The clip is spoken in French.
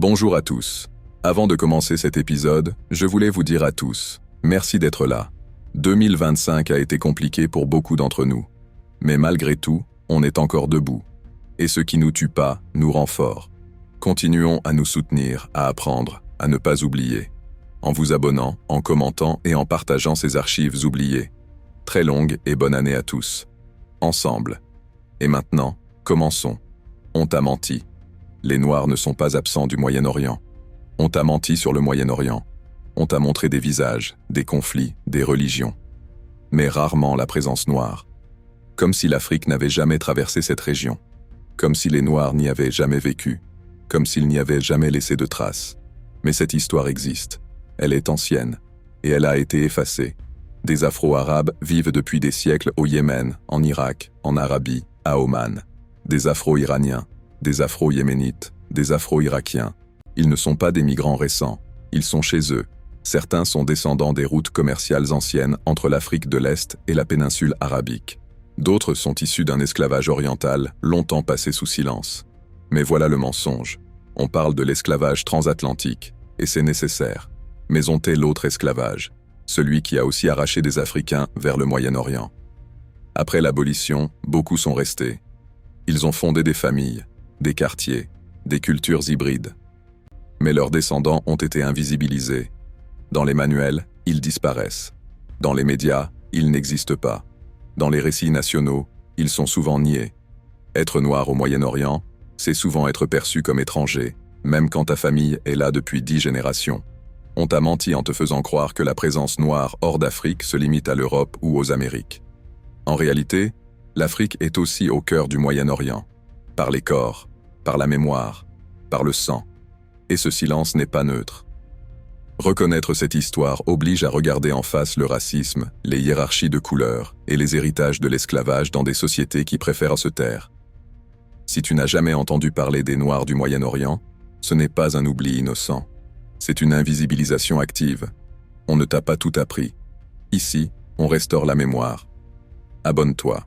Bonjour à tous. Avant de commencer cet épisode, je voulais vous dire à tous, merci d'être là. 2025 a été compliqué pour beaucoup d'entre nous. Mais malgré tout, on est encore debout. Et ce qui nous tue pas, nous rend forts. Continuons à nous soutenir, à apprendre, à ne pas oublier. En vous abonnant, en commentant et en partageant ces archives oubliées. Très longue et bonne année à tous. Ensemble. Et maintenant, commençons. On t'a menti. Les Noirs ne sont pas absents du Moyen-Orient. On t'a menti sur le Moyen-Orient. On t'a montré des visages, des conflits, des religions. Mais rarement la présence noire. Comme si l'Afrique n'avait jamais traversé cette région. Comme si les Noirs n'y avaient jamais vécu. Comme s'ils n'y avaient jamais laissé de traces. Mais cette histoire existe. Elle est ancienne. Et elle a été effacée. Des Afro-Arabes vivent depuis des siècles au Yémen, en Irak, en Arabie, à Oman. Des Afro-Iraniens. Des Afro-Yéménites, des Afro-Irakiens. Ils ne sont pas des migrants récents, ils sont chez eux. Certains sont descendants des routes commerciales anciennes entre l'Afrique de l'Est et la péninsule arabique. D'autres sont issus d'un esclavage oriental longtemps passé sous silence. Mais voilà le mensonge. On parle de l'esclavage transatlantique, et c'est nécessaire. Mais on tait l'autre esclavage, celui qui a aussi arraché des Africains vers le Moyen-Orient. Après l'abolition, beaucoup sont restés. Ils ont fondé des familles, des quartiers, des cultures hybrides. Mais leurs descendants ont été invisibilisés. Dans les manuels, ils disparaissent. Dans les médias, ils n'existent pas. Dans les récits nationaux, ils sont souvent niés. Être noir au Moyen-Orient, c'est souvent être perçu comme étranger, même quand ta famille est là depuis 10 générations. On t'a menti en te faisant croire que la présence noire hors d'Afrique se limite à l'Europe ou aux Amériques. En réalité, l'Afrique est aussi au cœur du Moyen-Orient. Par les corps, par la mémoire, par le sang. Et ce silence n'est pas neutre. Reconnaître cette histoire oblige à regarder en face le racisme, les hiérarchies de couleurs et les héritages de l'esclavage dans des sociétés qui préfèrent se taire. Si tu n'as jamais entendu parler des Noirs du Moyen-Orient, ce n'est pas un oubli innocent. C'est une invisibilisation active. On ne t'a pas tout appris. Ici, on restaure la mémoire. Abonne-toi.